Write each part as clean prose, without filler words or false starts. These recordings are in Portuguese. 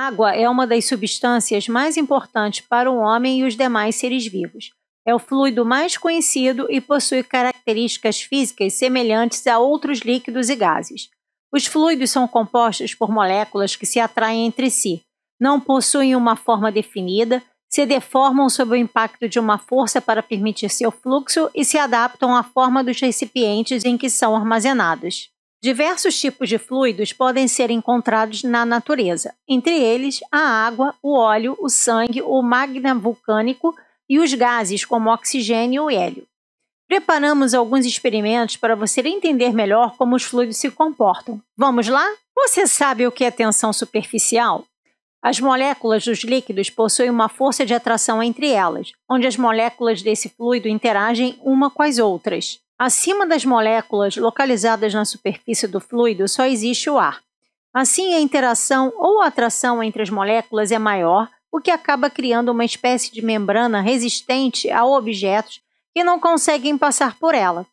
A água é uma das substâncias mais importantes para o homem e os demais seres vivos. É o fluido mais conhecido e possui características físicas semelhantes a outros líquidos e gases. Os fluidos são compostos por moléculas que se atraem entre si, não possuem uma forma definida, se deformam sob o impacto de uma força para permitir seu fluxo e se adaptam à forma dos recipientes em que são armazenados. Diversos tipos de fluidos podem ser encontrados na natureza, entre eles a água, o óleo, o sangue, o magma vulcânico e os gases como oxigênio e hélio. Preparamos alguns experimentos para você entender melhor como os fluidos se comportam. Vamos lá? Você sabe o que é tensão superficial? As moléculas dos líquidos possuem uma força de atração entre elas, onde as moléculas desse fluido interagem uma com as outras. Acima das moléculas localizadas na superfície do fluido só existe o ar. Assim, a interação ou atração entre as moléculas é maior, o que acaba criando uma espécie de membrana resistente a objetos que não conseguem passar por ela.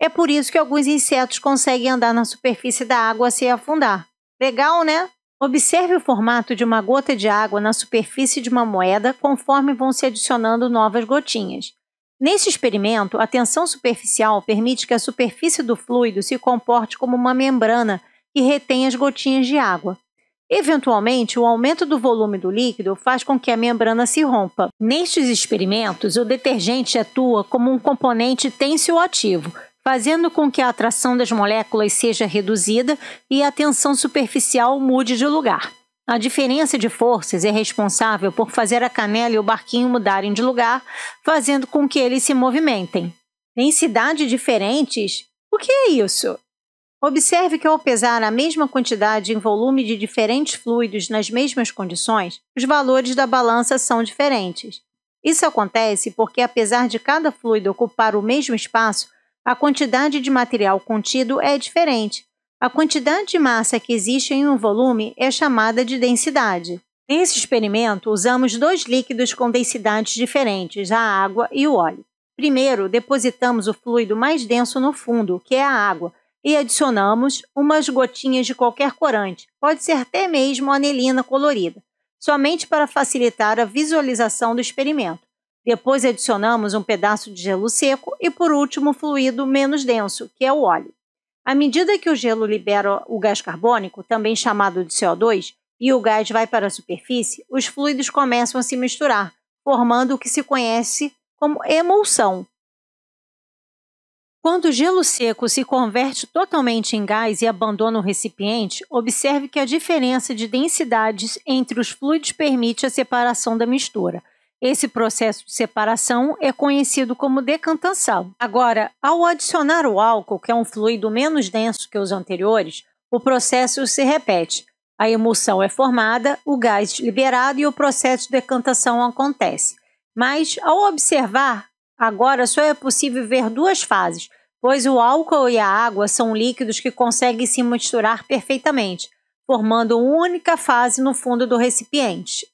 É por isso que alguns insetos conseguem andar na superfície da água sem afundar. Legal, né? Observe o formato de uma gota de água na superfície de uma moeda conforme vão se adicionando novas gotinhas. Nesse experimento, a tensão superficial permite que a superfície do fluido se comporte como uma membrana que retém as gotinhas de água. Eventualmente, o aumento do volume do líquido faz com que a membrana se rompa. Nestes experimentos, o detergente atua como um componente tensioativo, fazendo com que a atração das moléculas seja reduzida e a tensão superficial mude de lugar. A diferença de forças é responsável por fazer a canela e o barquinho mudarem de lugar, fazendo com que eles se movimentem. Densidades diferentes? O que é isso? Observe que ao pesar a mesma quantidade em volume de diferentes fluidos nas mesmas condições, os valores da balança são diferentes. Isso acontece porque, apesar de cada fluido ocupar o mesmo espaço, a quantidade de material contido é diferente. A quantidade de massa que existe em um volume é chamada de densidade. Nesse experimento, usamos dois líquidos com densidades diferentes, a água e o óleo. Primeiro, depositamos o fluido mais denso no fundo, que é a água, e adicionamos umas gotinhas de qualquer corante, pode ser até mesmo anilina colorida, somente para facilitar a visualização do experimento. Depois adicionamos um pedaço de gelo seco e, por último, o fluido menos denso, que é o óleo. À medida que o gelo libera o gás carbônico, também chamado de CO2, e o gás vai para a superfície, os fluidos começam a se misturar, formando o que se conhece como emulsão. Quando o gelo seco se converte totalmente em gás e abandona o recipiente, observe que a diferença de densidades entre os fluidos permite a separação da mistura. Esse processo de separação é conhecido como decantação. Agora, ao adicionar o álcool, que é um fluido menos denso que os anteriores, o processo se repete. A emulsão é formada, o gás liberado e o processo de decantação acontece. Mas, ao observar, agora só é possível ver duas fases, pois o álcool e a água são líquidos que conseguem se misturar perfeitamente, formando uma única fase no fundo do recipiente.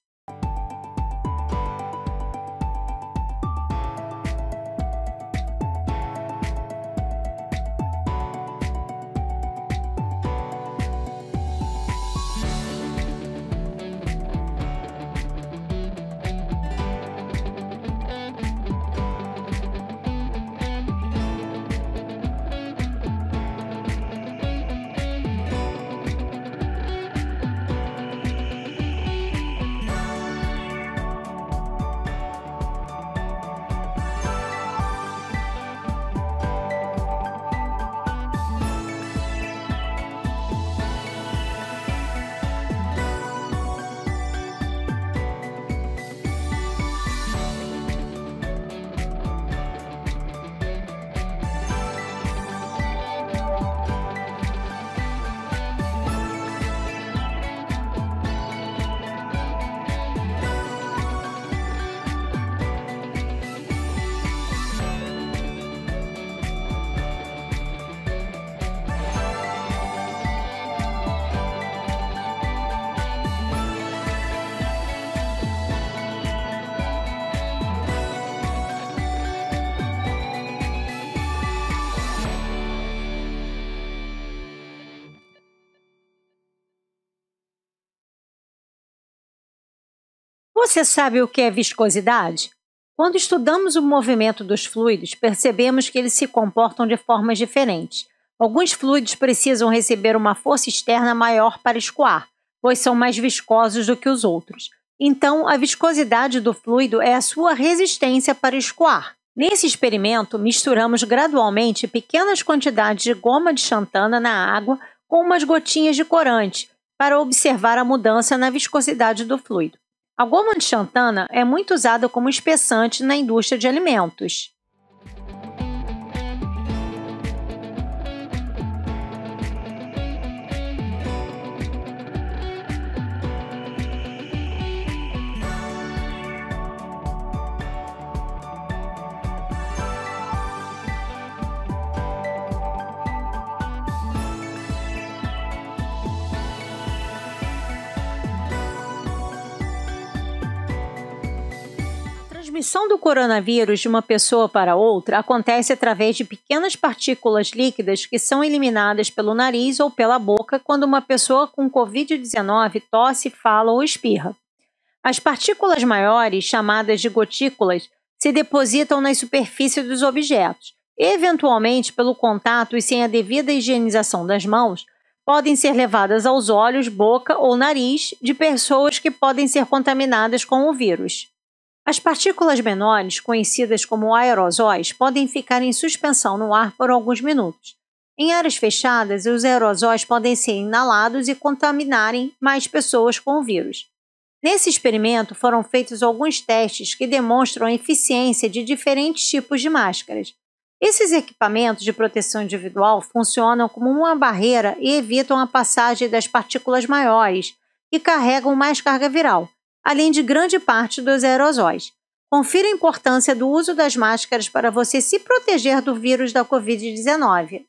Você sabe o que é viscosidade? Quando estudamos o movimento dos fluidos, percebemos que eles se comportam de formas diferentes. Alguns fluidos precisam receber uma força externa maior para escoar, pois são mais viscosos do que os outros. Então, a viscosidade do fluido é a sua resistência para escoar. Nesse experimento, misturamos gradualmente pequenas quantidades de goma de xantana na água com umas gotinhas de corante, para observar a mudança na viscosidade do fluido. A goma de xantana é muito usada como espessante na indústria de alimentos. A transmissão do coronavírus de uma pessoa para outra acontece através de pequenas partículas líquidas que são eliminadas pelo nariz ou pela boca quando uma pessoa com Covid-19 tosse, fala ou espirra. As partículas maiores, chamadas de gotículas, se depositam na superfície dos objetos. Eventualmente, pelo contato e sem a devida higienização das mãos, podem ser levadas aos olhos, boca ou nariz de pessoas que podem ser contaminadas com o vírus. As partículas menores, conhecidas como aerosóis, podem ficar em suspensão no ar por alguns minutos. Em áreas fechadas, os aerosóis podem ser inalados e contaminarem mais pessoas com o vírus. Nesse experimento, foram feitos alguns testes que demonstram a eficiência de diferentes tipos de máscaras. Esses equipamentos de proteção individual funcionam como uma barreira e evitam a passagem das partículas maiores, que carregam mais carga viral, além de grande parte dos aerosóis. Confira a importância do uso das máscaras para você se proteger do vírus da Covid-19.